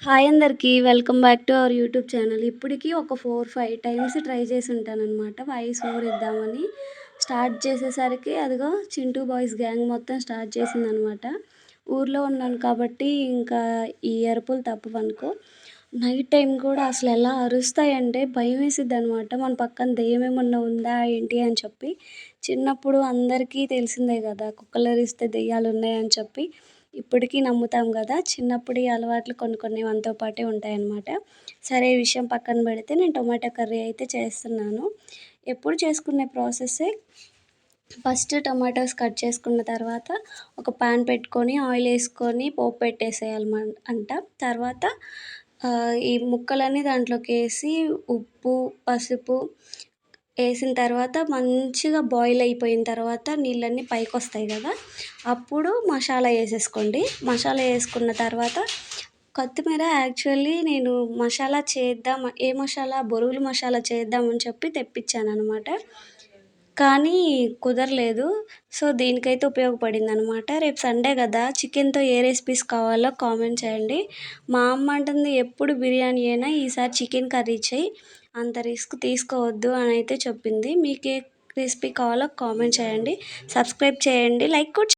Hi అందరికీ. Welcome back to our YouTube channel. ఇప్పటికి ఒక 4, 5 టైమ్స్ ట్రై చేసి ఉంటాననమాట వాయిస్ ఓవర్ ఇద్దామని. స్టార్ట్ చేసేసరికి అదిగో 'చింటూ బాయ్స్' గ్యాంగ్ మొత్తం స్టార్ట్ చేసిందనమాట. ఊర్లో ఉన్నాను కాబట్టి ఇంకా ఈ అరుపులు తప్పవనుకో. నైట్ టైం కూడా అసలెలా అరుస్తాయంటే భయమేసిద్దనమాట. మన పక్కన దెయ్యమేమన్నా ఉందా ఏంటి అని చెప్పి. చిన్నప్పుడు అందరికీ తెలిసిందే గదా! కుక్కలరిస్తే దెయ్యాలున్నాయని చెప్పి. ఇప్పటికీ నమ్ముతాం గదా! చిన్నప్పుడు ఈ అలవాట్లు కొన్ని కొన్ని మనతో పాటే ఉంటాయన్నమాట. సరే ఈ విషయం పక్కన పెడితే నేను టొమాటో కర్రీ అయితే చేస్తున్నాను. ఎప్పుడు చేసుకునే ప్రాసెస్సే. ఫస్ట్ టొమాటోస్ కట్ చేసుకున్న తర్వాత ఒక పాన్ పెట్టుకొని ఆయిలేసుకొని పోపు పెట్టేసేయాలమాట. తర్వాత ఈ ముక్కలన్నీ దాంట్లోకేసి ఉప్పు, పసుపు ఏసిన తర్వాత మంచిగా బాయిల్ అయిపోయిన తర్వాత నీళ్ళన్నీ పైకొస్తాయి గదా! అప్పుడు మసాలా ఏసేసుకోండి. మసాలా ఏసుకున్న తర్వాత కొత్తిమీర యాక్చువల్లీ నేను మసాలా చేద్దాం ఏ మసాలా బొరుగులు మసాలా చేద్దామని చెప్పి తెప్పించాననమాట. కానీ కుదరలేదు. సో, దీనికైతే ఉపయోగపడిందనమాట. రేపు సండే గదా! చికెన్‌తో ఏ రెసిపీస్ కావాలో కామెంట్ చేయండి. మా అమ్మ అంటుంది ఎప్పుడు బిర్యానీయేనా ఈసారి చికెన్ కర్రీ చెయ్యి. అంత రిస్క్ తీసుకోవద్దు అనైతే చెప్పింది. మీకే రెసిపీ కావాలో కామెంట్ చేయండి. సబ్స్క్రైబ్ చేయండి. లైక్ కూడా